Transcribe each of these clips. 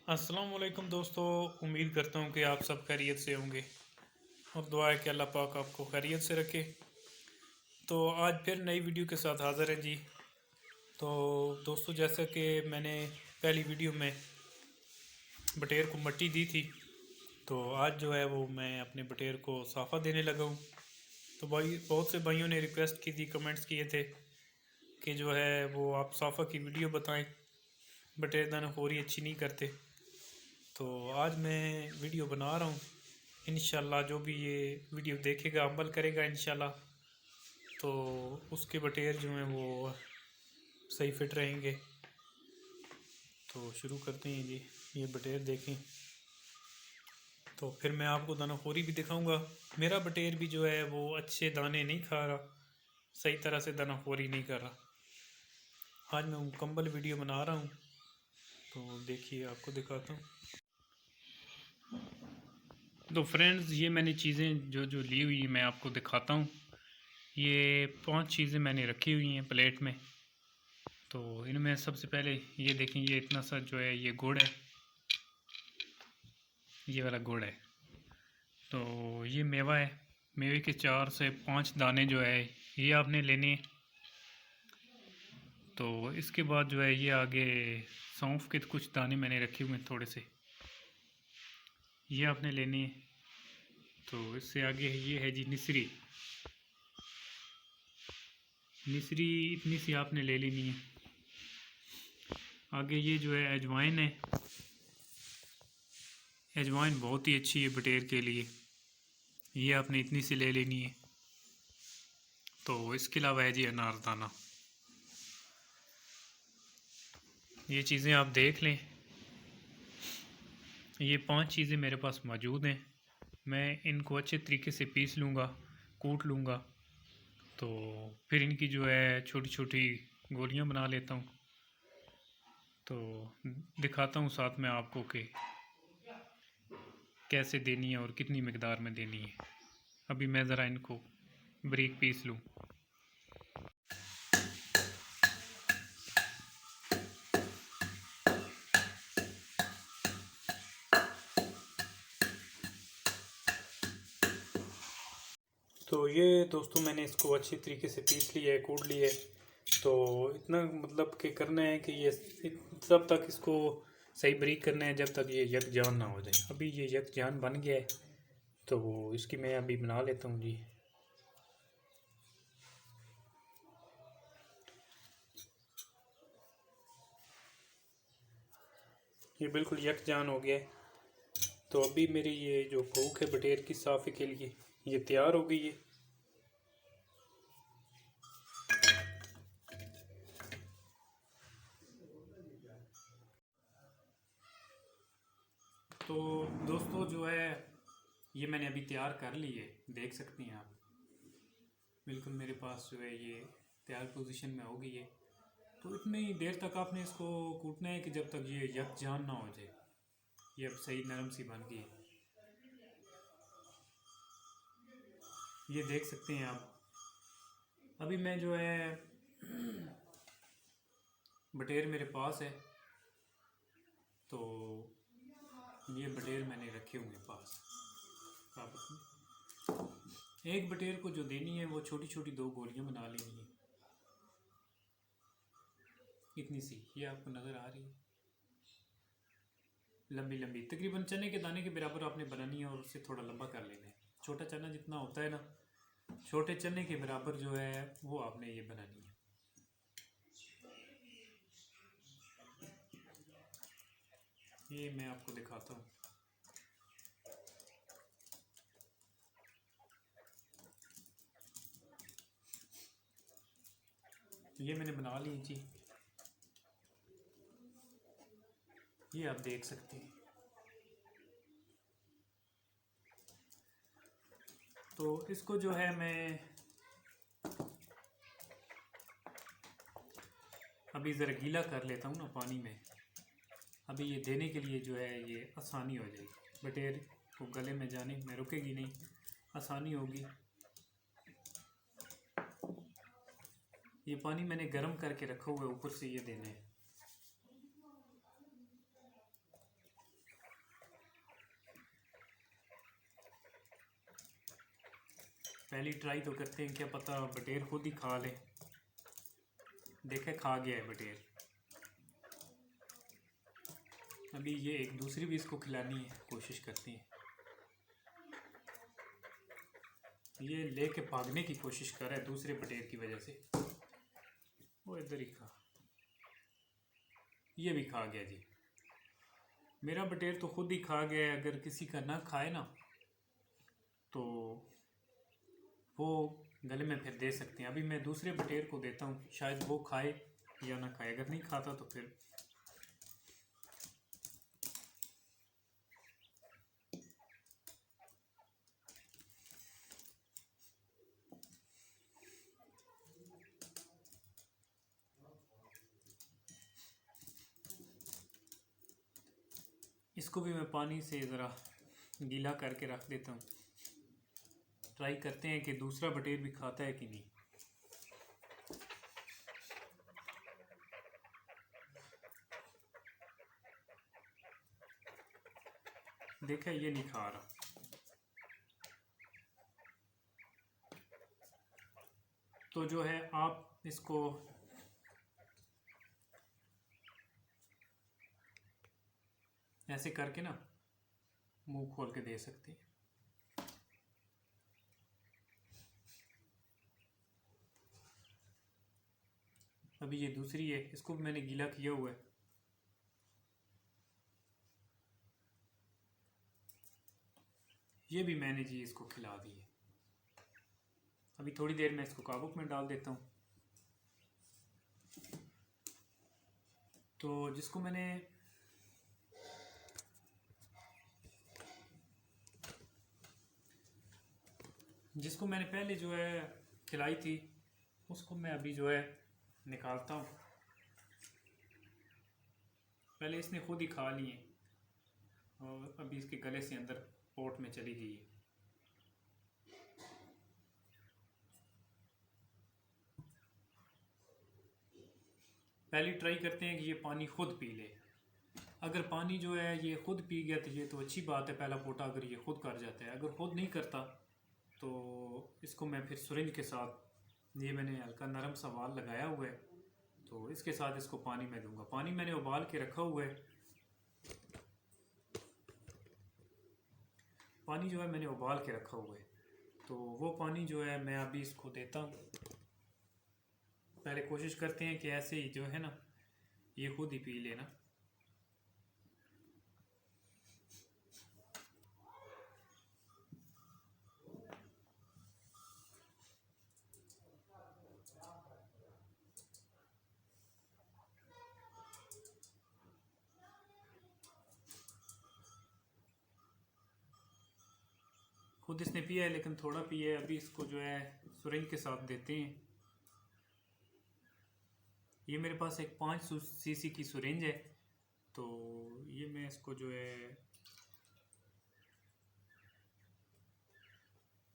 अस्सलाम वालेकुम दोस्तों। उम्मीद करता हूँ कि आप सब खैरियत से होंगे और दुआ है कि अल्लाह पाक आपको खैरियत से रखे। तो आज फिर नई वीडियो के साथ हाज़िर है जी। तो दोस्तों, जैसा कि मैंने पहली वीडियो में बटेर को मट्टी दी थी, तो आज जो है वो मैं अपने बटेर को साफ़ा देने लगा हूँ। तो भाई, बहुत से भाइयों ने रिक्वेस्ट की थी, कमेंट्स किए थे कि जो है वो आप साफ़ा की वीडियो बताएं, बटेर दानाखोरी अच्छी नहीं करते। तो आज मैं वीडियो बना रहा हूँ। इंशाल्लाह जो भी ये वीडियो देखेगा, अमल करेगा इंशाल्लाह, तो उसके बटेर जो हैं वो सही फिट रहेंगे। तो शुरू करते हैं जी। ये बटेर देखें, तो फिर मैं आपको दानाखोरी भी दिखाऊंगा। मेरा बटेर भी जो है वो अच्छे दाने नहीं खा रहा, सही तरह से दानाखोरी नहीं कर रहा। आज मैं मुकम्मल वीडियो बना रहा हूँ, तो देखिए आपको दिखाता हूँ। तो फ्रेंड्स, ये मैंने चीज़ें जो जो ली हुई मैं आपको दिखाता हूँ। ये 5 चीज़ें मैंने रखी हुई हैं प्लेट में। तो इनमें सबसे पहले ये देखें, ये इतना सा जो है ये गुड़ है, ये वाला गुड़ है। तो ये मेवा है, मेवे के 4 से 5 दाने जो है ये आपने लेने हैं। तो इसके बाद जो है ये आगे सौंफ के कुछ दाने मैंने रखे हुए हैं थोड़े से, ये आपने लेने हैं। तो इससे आगे ये है जी निसरी। निसरी इतनी सी आपने ले लेनी है। आगे ये जो है अजवाइन है। अजवाइन बहुत ही अच्छी है बटेर के लिए, ये आपने इतनी सी ले लेनी है। तो इसके अलावा है जी अनारदाना। ये चीज़ें आप देख लें, ये 5 चीज़ें मेरे पास मौजूद हैं। मैं इनको अच्छे तरीके से पीस लूँगा, कूट लूँगा। तो फिर इनकी जो है छोटी छोटी गोलियाँ बना लेता हूँ। तो दिखाता हूँ साथ में आपको कि कैसे देनी है और कितनी मकदार में देनी है। अभी मैं ज़रा इनको बारीक पीस लूँ। तो ये दोस्तों, मैंने इसको अच्छी तरीके से पीस लिया है, कूट लिया है। तो इतना मतलब कि करना है कि ये तब तक इसको सही बारीक करना है जब तक ये यकजान ना हो जाए। अभी ये यकजान बन गया है, तो इसकी मैं अभी बना लेता हूँ जी। ये बिल्कुल यकजान हो गया है। तो अभी मेरी ये जो भूख है बटेर की साफ़ी के लिए, ये तैयार हो गई है। तो दोस्तों जो है ये मैंने अभी तैयार कर ली है, देख सकते हैं आप। बिल्कुल मेरे पास जो है ये तैयार पोजीशन में हो गई है। तो इतनी देर तक आपने इसको कूटना है कि जब तक ये यकजान ना हो जाए। ये अब सही नरम सी बन गई है, ये देख सकते हैं आप। अभी मैं जो है बटेर मेरे पास है, तो ये बटेर मैंने रखे हुए पास। आप एक बटेर को जो देनी है वो छोटी छोटी 2 गोलियां बना लेनी है, इतनी सी। ये आपको नज़र आ रही है, लंबी लंबी, तकरीबन चने के दाने के बराबर आपने बनानी है और उससे थोड़ा लंबा कर लेना है। छोटा चना जितना होता है ना, छोटे चने के बराबर जो है वो आपने ये बनानी है। ये मैं आपको दिखाता हूँ। ये मैंने बना ली जी, ये आप देख सकते हैं। तो इसको जो है मैं अभी ज़रा गीला कर लेता हूँ ना पानी में। अभी ये देने के लिए जो है ये आसानी हो जाएगी, बटेर को गले में जाने में रुकेगी नहीं, आसानी होगी। ये पानी मैंने गर्म करके रखा हुआ है, ऊपर से ये देना है। पहली ट्राई तो करते हैं, क्या पता बटेर खुद ही खा ले। देखे खा गया है बटेर। अभी ये एक दूसरी भी इसको खिलानी है, कोशिश करती हैं। ये लेके भागने की कोशिश कर रहा है दूसरे बटेर की वजह से। वो इधर ही खा, ये भी खा गया जी। मेरा बटेर तो खुद ही खा गया है। अगर किसी का ना खाए ना तो वो गले में फिर दे सकते हैं। अभी मैं दूसरे बटेर को देता हूँ, शायद वो खाए या ना खाए। अगर नहीं खाता तो फिर इसको भी मैं पानी से ज़रा गीला करके रख देता हूँ। ट्राई करते हैं कि दूसरा बटेर भी खाता है कि नहीं। देखा, ये नहीं खा रहा। तो जो है आप इसको ऐसे करके ना मुंह खोल के दे सकते हैं। अभी ये दूसरी है, इसको भी मैंने गीला किया हुआ है। ये भी मैंने जी इसको खिला दी है। अभी थोड़ी देर में इसको काबुक में डाल देता हूँ। तो जिसको मैंने पहले जो है खिलाई थी, उसको मैं अभी जो है निकालता हूँ। पहले इसने खुद ही खा लिए और अभी इसके गले से अंदर पोट में चली गई है। पहली ट्राई करते हैं कि ये पानी खुद पी ले। अगर पानी जो है ये खुद पी गया तो ये तो अच्छी बात है, पहला पोटा अगर ये खुद कर जाता है। अगर खुद नहीं करता तो इसको मैं फिर सुरंज के साथ, ये मैंने हल्का नरम सा वाल लगाया हुआ है, तो इसके साथ इसको पानी में दूंगा। पानी मैंने उबाल के रखा हुआ है। पानी जो है मैंने उबाल के रखा हुआ है, तो वो पानी जो है मैं अभी इसको देता हूँ। पहले कोशिश करते हैं कि ऐसे ही जो है ना ये खुद ही पी लेना। खुद इसने पिया है लेकिन थोड़ा पिया है। अभी इसको जो है सुरंज के साथ देते हैं। ये मेरे पास एक 5 सीसी की सुरंज है, तो ये मैं इसको जो है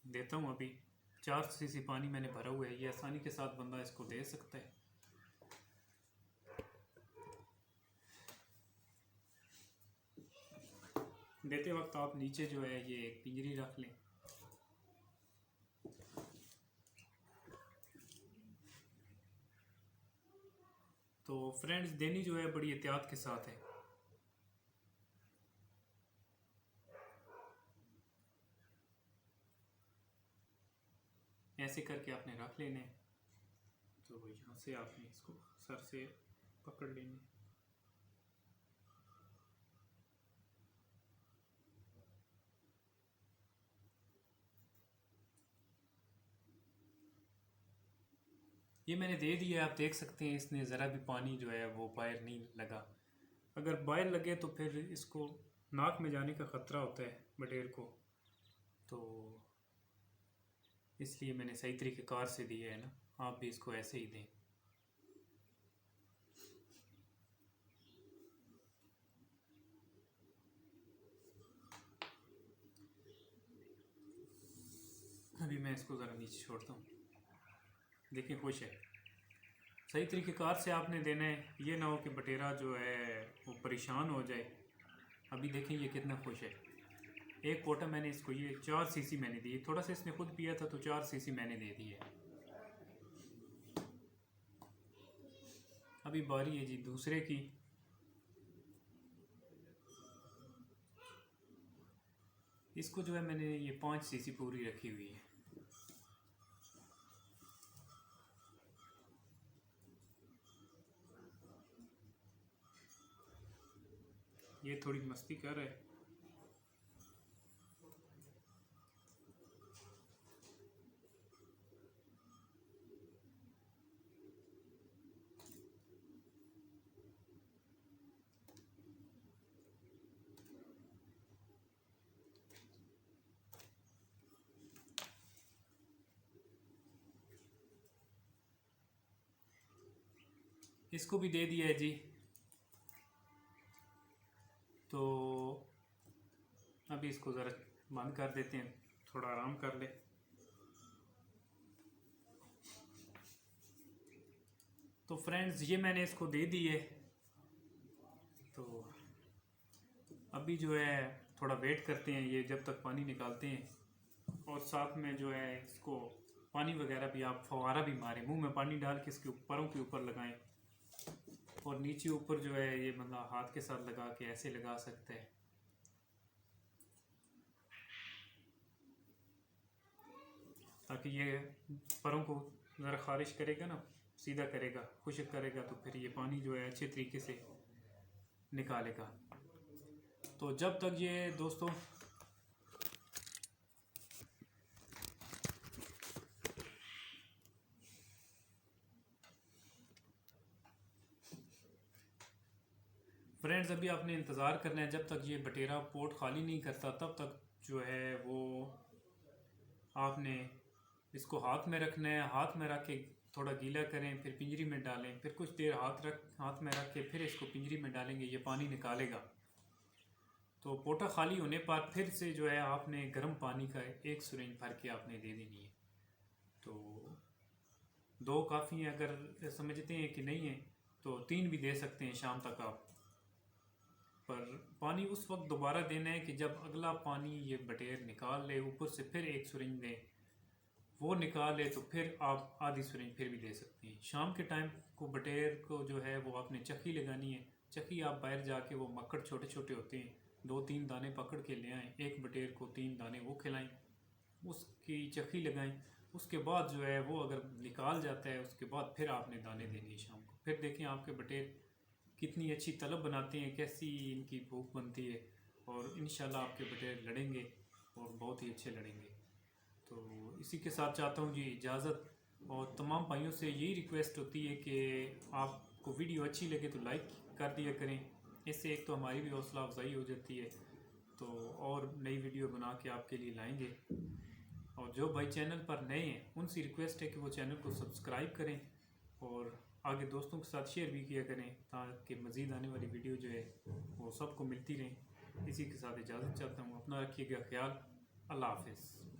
देता हूँ। अभी 4 सीसी पानी मैंने भरा हुआ है, ये आसानी के साथ बंदा इसको दे सकता है। देते वक्त आप नीचे जो है ये एक पिंजरी रख लें। तो फ्रेंड्स, देनी जो है बड़ी एहतियात के साथ है। ऐसे करके आपने रख लेने, तो यहाँ से आपने इसको सर से पकड़ लेने। ये मैंने दे दिया, आप देख सकते हैं इसने ज़रा भी पानी जो है वो बाहर नहीं लगा। अगर बाहर लगे तो फिर इसको नाक में जाने का ख़तरा होता है बटेर को, तो इसलिए मैंने सही तरीक़ेकार से दिया है ना। आप भी इसको ऐसे ही दें। अभी मैं इसको ज़रा नीचे छोड़ता हूँ। देखिए खुश है। सही तरीक़ेकार से आपने देना है, ये ना हो कि बटेरा जो है वो परेशान हो जाए। अभी देखें ये कितना खुश है। एक कोटा मैंने इसको ये 4 सीसी मैंने दी, थोड़ा सा इसने खुद पिया था तो 4 सीसी मैंने दे दी है। अभी बारी है जी दूसरे की। इसको जो है मैंने ये 5 सीसी पूरी रखी हुई है। ये थोड़ी मस्ती कर रहा है। इसको भी दे दिया है जी। तो अभी इसको ज़रा बंद कर देते हैं, थोड़ा आराम कर ले। तो फ्रेंड्स ये मैंने इसको दे दी है। तो अभी जो है थोड़ा वेट करते हैं ये जब तक पानी निकालते हैं, और साथ में जो है इसको पानी वगैरह भी आप फव्वारा भी मारें, मुंह में पानी डाल के इसके पैरों के ऊपर लगाएं, और नीचे ऊपर जो है ये मतलब हाथ के साथ लगा के ऐसे लगा सकते हैं। ताकि ये परों को ज़रा खारिश करेगा ना, सीधा करेगा, खुश्क करेगा, तो फिर ये पानी जो है अच्छे तरीके से निकालेगा। तो जब तक ये दोस्तों फ्रेंड्स अभी आपने इंतज़ार करना है, जब तक ये बटेरा पोट खाली नहीं करता तब तक जो है वो आपने इसको हाथ में रखना है। हाथ में रख के थोड़ा गीला करें, फिर पिंजरी में डालें, फिर कुछ देर हाथ में रख के फिर इसको पिंजरी में डालेंगे, ये पानी निकालेगा। तो पोटा खाली होने पर फिर से जो है आपने गर्म पानी का एक सिरिंज भर के आपने दे देनी है। तो 2 काफ़ी है, अगर समझते हैं कि नहीं है तो 3 भी दे सकते हैं शाम तक आप। पर पानी उस वक्त दोबारा देना है कि जब अगला पानी ये बटेर निकाल ले, ऊपर से फिर एक सिरिंज दें, वो निकाल ले तो फिर आप आधी सिरिंज फिर भी दे सकते हैं। शाम के टाइम को बटेर को जो है वो आपने चक्की लगानी है। चक्की आप बाहर जाके, वो मक्खड़ छोटे छोटे होते हैं, 2-3 दाने पकड़ के ले आएँ, एक बटेर को 3 दाने वो खिलाएं, उसकी चक्की लगाएं। उसके बाद जो है वो अगर निकाल जाता है उसके बाद फिर आपने दाने देने हैं शाम को। फिर देखें आपके बटेर कितनी अच्छी तलब बनाते हैं, कैसी इनकी भूख बनती है, और इंशाल्लाह आपके बटेर लड़ेंगे और बहुत ही अच्छे लड़ेंगे। तो इसी के साथ चाहता हूँ जी इजाज़त, और तमाम भाइयों से यही रिक्वेस्ट होती है कि आपको वीडियो अच्छी लगे तो लाइक कर दिया करें, इससे एक तो हमारी भी हौसला अफजाई हो जाती है, तो और नई वीडियो बना के आपके लिए लाएंगे। और जो भाई चैनल पर नए हैं उनसे रिक्वेस्ट है कि वो चैनल को सब्सक्राइब करें और आगे दोस्तों के साथ शेयर भी किया करें, ताकि मज़ीद आने वाली वीडियो जो है वो सबको मिलती रहें। इसी के साथ इजाज़त चाहता हूँ, अपना रखिएगा ख्याल। अल्लाह हाफ़िज़।